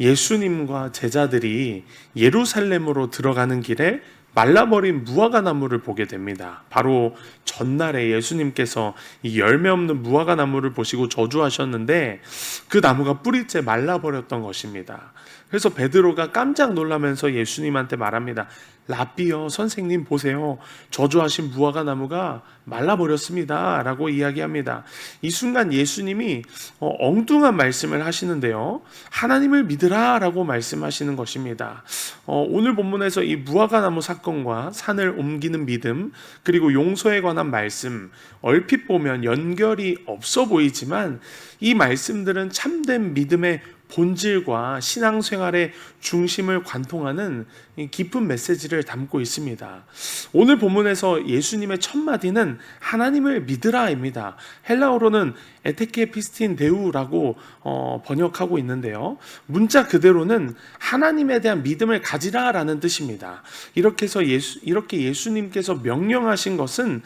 예수님과 제자들이 예루살렘으로 들어가는 길에 말라버린 무화과 나무를 보게 됩니다. 바로 전날에 예수님께서 이 열매 없는 무화과 나무를 보시고 저주하셨는데 그 나무가 뿌리째 말라버렸던 것입니다. 그래서 베드로가 깜짝 놀라면서 예수님한테 말합니다. 라삐여, 선생님 보세요. 저주하신 무화과 나무가 말라버렸습니다 라고 이야기합니다. 이 순간 예수님이 엉뚱한 말씀을 하시는데요, 하나님을 믿으라 라고 말씀하시는 것입니다. 오늘 본문에서 이 무화과 나무 사건과 산을 옮기는 믿음, 그리고 용서에 관한 말씀, 얼핏 보면 연결이 없어 보이지만 이 말씀들은 참된 믿음의 본질과 신앙생활의 중심을 관통하는 깊은 메시지를 담고 있습니다. 오늘 본문에서 예수님의 첫 마디는 하나님을 믿으라입니다. 헬라어로는 에테케 피스틴 데우라고 번역하고 있는데요, 문자 그대로는 하나님에 대한 믿음을 가지라라는 뜻입니다. 이렇게 해서 이렇게 예수님께서 명령하신 것은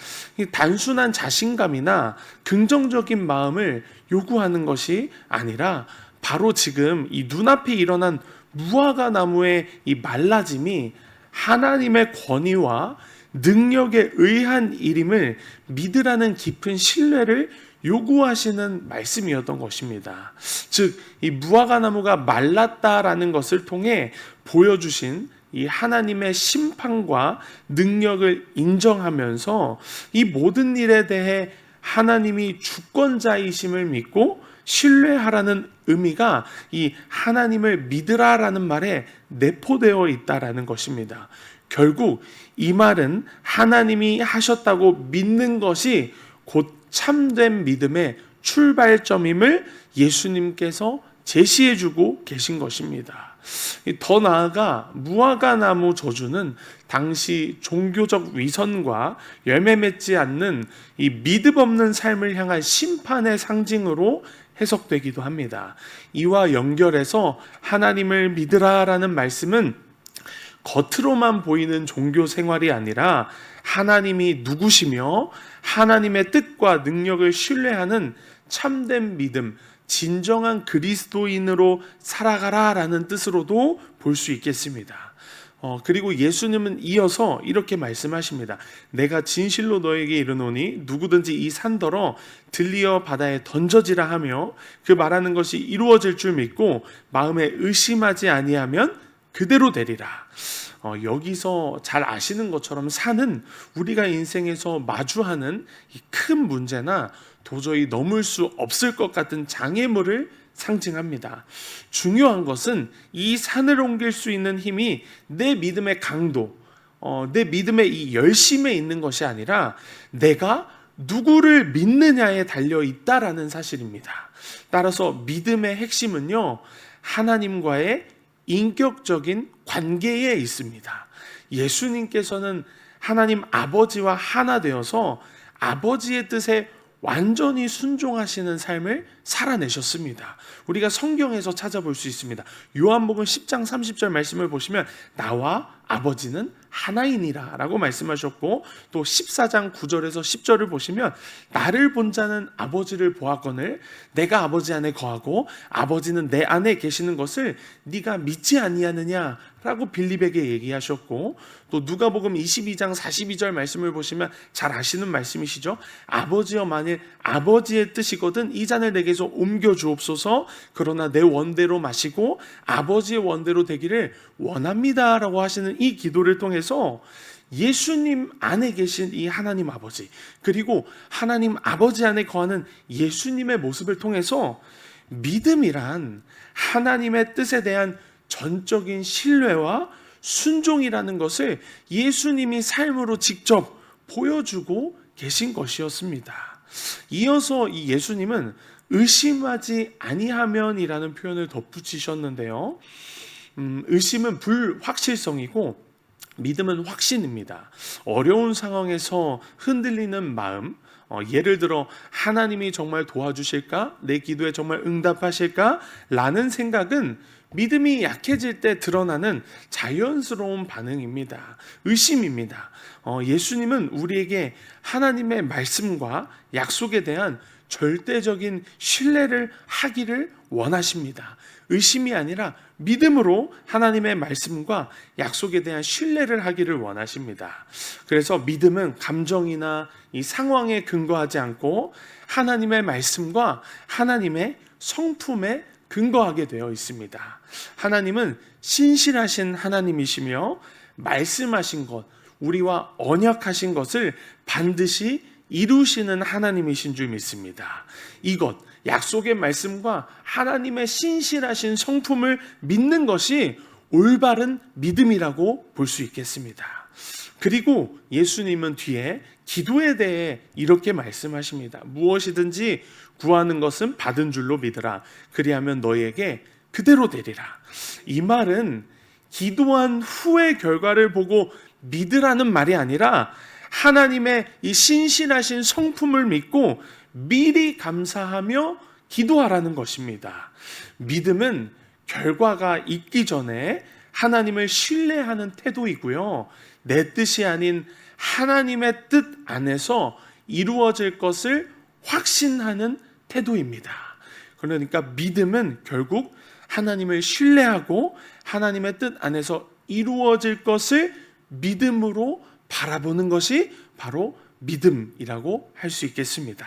단순한 자신감이나 긍정적인 마음을 요구하는 것이 아니라 바로 지금 이 눈앞에 일어난 무화과 나무의 이 말라짐이 하나님의 권위와 능력에 의한 일임을 믿으라는 깊은 신뢰를 요구하시는 말씀이었던 것입니다. 즉, 이 무화과 나무가 말랐다라는 것을 통해 보여주신 이 하나님의 심판과 능력을 인정하면서 이 모든 일에 대해 하나님이 주권자이심을 믿고 신뢰하라는 의미가 이 하나님을 믿으라라는 말에 내포되어 있다라는 것입니다. 결국 이 말은 하나님이 하셨다고 믿는 것이 곧 참된 믿음의 출발점임을 예수님께서 제시해주고 계신 것입니다. 더 나아가 무화과 나무 저주는 당시 종교적 위선과 열매 맺지 않는 이 믿음 없는 삶을 향한 심판의 상징으로 해석되기도 합니다. 이와 연결해서 하나님을 믿으라라는 말씀은 겉으로만 보이는 종교 생활이 아니라 하나님이 누구시며 하나님의 뜻과 능력을 신뢰하는 참된 믿음, 진정한 그리스도인으로 살아가라라는 뜻으로도 볼 수 있겠습니다. 그리고 예수님은 이어서 이렇게 말씀하십니다. 내가 진실로 너에게 이르노니 누구든지 이 산더러 들리어 바다에 던져지라 하며 그 말하는 것이 이루어질 줄 믿고 마음에 의심하지 아니하면 그대로 되리라. 여기서 잘 아시는 것처럼 산은 우리가 인생에서 마주하는 이 큰 문제나 도저히 넘을 수 없을 것 같은 장애물을 상징합니다. 중요한 것은 이 산을 옮길 수 있는 힘이 내 믿음의 강도, 내 믿음의 이 열심에 있는 것이 아니라 내가 누구를 믿느냐에 달려 있다라는 사실입니다. 따라서 믿음의 핵심은요, 하나님과의 인격적인 관계에 있습니다. 예수님께서는 하나님 아버지와 하나 되어서 아버지의 뜻에 완전히 순종하시는 삶을 살아내셨습니다. 우리가 성경에서 찾아볼 수 있습니다. 요한복음 10장 30절 말씀을 보시면 나와 아버지는 하나이니라 라고 말씀하셨고, 또 14장 9절에서 10절을 보시면 나를 본 자는 아버지를 보았거늘 내가 아버지 안에 거하고 아버지는 내 안에 계시는 것을 네가 믿지 아니하느냐 라고 빌립에게 얘기하셨고, 또 누가복음 22장 42절 말씀을 보시면 잘 아시는 말씀이시죠. 아버지여 만일 아버지의 뜻이거든 이 잔을 내게서 옮겨 주옵소서. 그러나 내 원대로 마시고 아버지의 원대로 되기를 원합니다 라고 하시는 이 기도를 통해서 예수님 안에 계신 이 하나님 아버지, 그리고 하나님 아버지 안에 거하는 예수님의 모습을 통해서 믿음이란 하나님의 뜻에 대한 전적인 신뢰와 순종이라는 것을 예수님이 삶으로 직접 보여주고 계신 것이었습니다. 이어서 이 예수님은 의심하지 아니하면이라는 표현을 덧붙이셨는데요, 의심은 불확실성이고 믿음은 확신입니다. 어려운 상황에서 흔들리는 마음, 예를 들어 하나님이 정말 도와주실까? 내 기도에 정말 응답하실까? 라는 생각은 믿음이 약해질 때 드러나는 자연스러운 반응입니다. 의심입니다. 예수님은 우리에게 하나님의 말씀과 약속에 대한 절대적인 신뢰를 하기를 원하십니다. 의심이 아니라 믿음으로 하나님의 말씀과 약속에 대한 신뢰를 하기를 원하십니다. 그래서 믿음은 감정이나 이 상황에 근거하지 않고 하나님의 말씀과 하나님의 성품에 근거하게 되어 있습니다. 하나님은 신실하신 하나님이시며 말씀하신 것, 우리와 언약하신 것을 반드시 이루시는 하나님이신 줄 믿습니다. 이것, 약속의 말씀과 하나님의 신실하신 성품을 믿는 것이 올바른 믿음이라고 볼 수 있겠습니다. 그리고 예수님은 뒤에 기도에 대해 이렇게 말씀하십니다. 무엇이든지 구하는 것은 받은 줄로 믿으라. 그리하면 너희에게 그대로 되리라. 이 말은 기도한 후의 결과를 보고 믿으라는 말이 아니라 하나님의 이 신실하신 성품을 믿고 미리 감사하며 기도하라는 것입니다. 믿음은 결과가 있기 전에 하나님을 신뢰하는 태도이고요. 내 뜻이 아닌 하나님의 뜻 안에서 이루어질 것을 확신하는 태도입니다. 그러니까 믿음은 결국 하나님을 신뢰하고 하나님의 뜻 안에서 이루어질 것을 믿음으로 바라보는 것이 바로 믿음이라고 할 수 있겠습니다.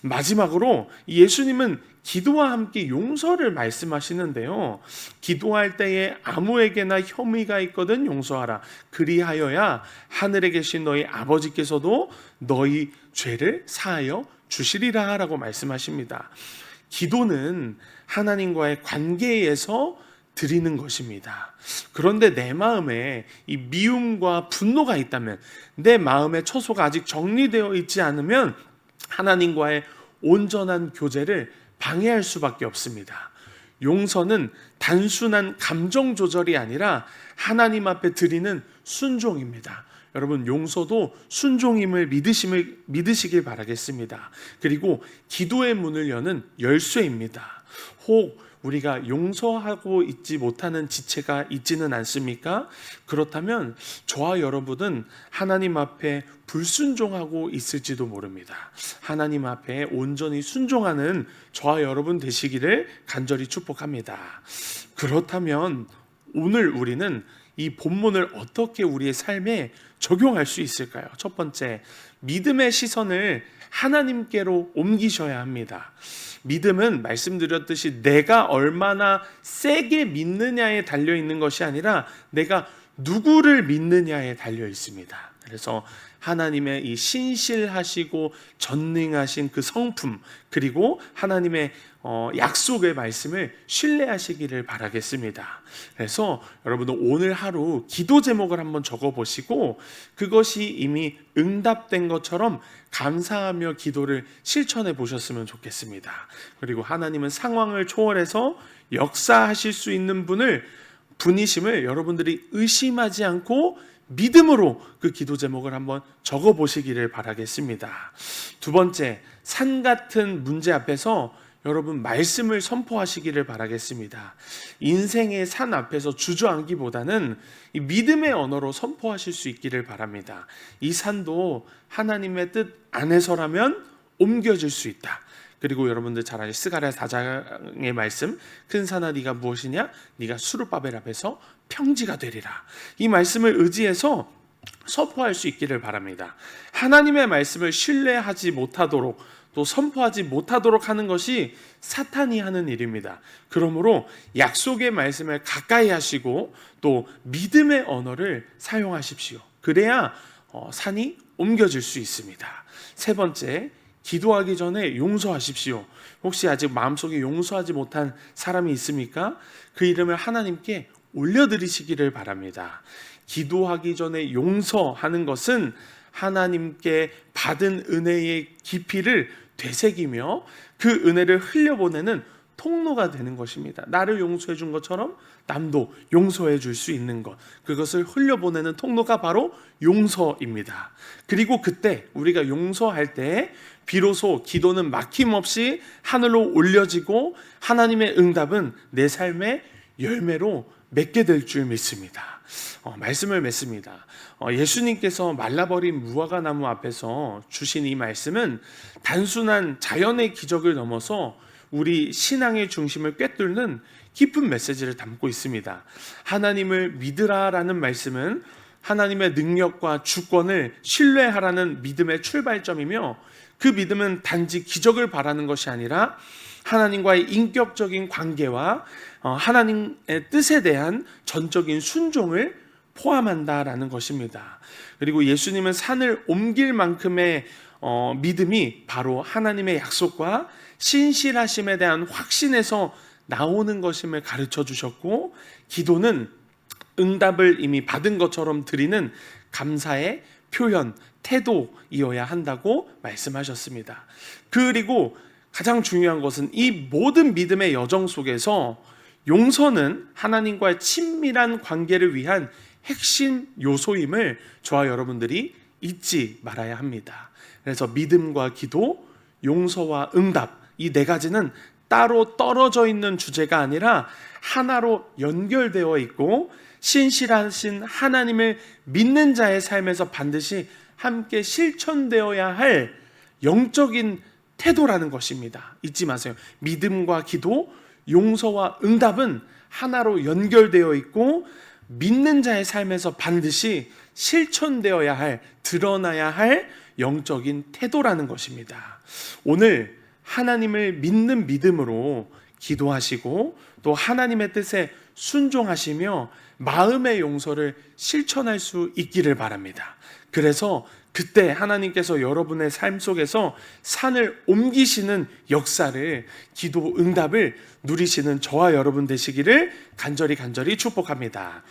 마지막으로 예수님은 기도와 함께 용서를 말씀하시는데요. 기도할 때에 아무에게나 혐의가 있거든 용서하라. 그리하여야 하늘에 계신 너희 아버지께서도 너희 죄를 사하여 주시리라 라고 말씀하십니다. 기도는 하나님과의 관계에서 드리는 것입니다. 그런데 내 마음에 이 미움과 분노가 있다면, 내 마음의 처소가 아직 정리되어 있지 않으면 하나님과의 온전한 교제를 방해할 수밖에 없습니다. 용서는 단순한 감정 조절이 아니라 하나님 앞에 드리는 순종입니다. 여러분, 용서도 순종임을 믿으시길 바라겠습니다. 그리고 기도의 문을 여는 열쇠입니다. 혹 우리가 용서하고 있지 못하는 지체가 있지는 않습니까? 그렇다면 저와 여러분은 하나님 앞에 불순종하고 있을지도 모릅니다. 하나님 앞에 온전히 순종하는 저와 여러분 되시기를 간절히 축복합니다. 그렇다면 오늘 우리는 이 본문을 어떻게 우리의 삶에 적용할 수 있을까요? 첫 번째, 믿음의 시선을 하나님께로 옮기셔야 합니다. 믿음은 말씀드렸듯이 내가 얼마나 세게 믿느냐에 달려있는 것이 아니라 내가 누구를 믿느냐에 달려 있습니다. 그래서 하나님의 이 신실하시고 전능하신 그 성품, 그리고 하나님의 약속의 말씀을 신뢰하시기를 바라겠습니다. 그래서 여러분들 오늘 하루 기도 제목을 한번 적어보시고 그것이 이미 응답된 것처럼 감사하며 기도를 실천해 보셨으면 좋겠습니다. 그리고 하나님은 상황을 초월해서 역사하실 수 있는 분이심을 여러분들이 의심하지 않고 믿음으로 그 기도 제목을 한번 적어보시기를 바라겠습니다. 두 번째, 산 같은 문제 앞에서 여러분 말씀을 선포하시기를 바라겠습니다. 인생의 산 앞에서 주저앉기보다는 이 믿음의 언어로 선포하실 수 있기를 바랍니다. 이 산도 하나님의 뜻 안에서라면 옮겨질 수 있다. 그리고 여러분들 잘 아시는 스가랴 4장의 말씀, 큰 산아 네가 무엇이냐? 네가 수르바벨 앞에서 평지가 되리라. 이 말씀을 의지해서 선포할 수 있기를 바랍니다. 하나님의 말씀을 신뢰하지 못하도록 또 선포하지 못하도록 하는 것이 사탄이 하는 일입니다. 그러므로 약속의 말씀을 가까이 하시고 또 믿음의 언어를 사용하십시오. 그래야 산이 옮겨질 수 있습니다. 세 번째, 기도하기 전에 용서하십시오. 혹시 아직 마음속에 용서하지 못한 사람이 있습니까? 그 이름을 하나님께 올려드리시기를 바랍니다. 기도하기 전에 용서하는 것은 하나님께 받은 은혜의 깊이를 되새기며 그 은혜를 흘려보내는 통로가 되는 것입니다. 나를 용서해 준 것처럼 남도 용서해 줄 수 있는 것, 그것을 흘려보내는 통로가 바로 용서입니다. 그리고 그때 우리가 용서할 때 비로소 기도는 막힘없이 하늘로 올려지고 하나님의 응답은 내 삶의 열매로 맺게 될 줄 믿습니다. 말씀을 맺습니다. 예수님께서 말라버린 무화과 나무 앞에서 주신 이 말씀은 단순한 자연의 기적을 넘어서 우리 신앙의 중심을 꿰뚫는 깊은 메시지를 담고 있습니다. 하나님을 믿으라라는 말씀은 하나님의 능력과 주권을 신뢰하라는 믿음의 출발점이며, 그 믿음은 단지 기적을 바라는 것이 아니라 하나님과의 인격적인 관계와 하나님의 뜻에 대한 전적인 순종을 포함한다라는 것입니다. 그리고 예수님은 산을 옮길 만큼의 믿음이 바로 하나님의 약속과 신실하심에 대한 확신에서 나오는 것임을 가르쳐 주셨고, 기도는 응답을 이미 받은 것처럼 드리는 감사의 표현, 태도이어야 한다고 말씀하셨습니다. 그리고 가장 중요한 것은 이 모든 믿음의 여정 속에서 용서는 하나님과의 친밀한 관계를 위한 핵심 요소임을 저와 여러분들이 잊지 말아야 합니다. 그래서 믿음과 기도, 용서와 응답, 이 네 가지는 따로 떨어져 있는 주제가 아니라 하나로 연결되어 있고, 신실하신 하나님을 믿는 자의 삶에서 반드시 함께 실천되어야 할 영적인 태도라는 것입니다. 잊지 마세요. 믿음과 기도, 용서와 응답은 하나로 연결되어 있고, 믿는 자의 삶에서 반드시 실천되어야 할, 드러나야 할 영적인 태도라는 것입니다. 오늘 하나님을 믿는 믿음으로 기도하시고 또 하나님의 뜻에 순종하시며 마음의 용서를 실천할 수 있기를 바랍니다. 그래서 그때 하나님께서 여러분의 삶 속에서 산을 옮기시는 역사를, 기도 응답을 누리시는 저와 여러분 되시기를 간절히 축복합니다.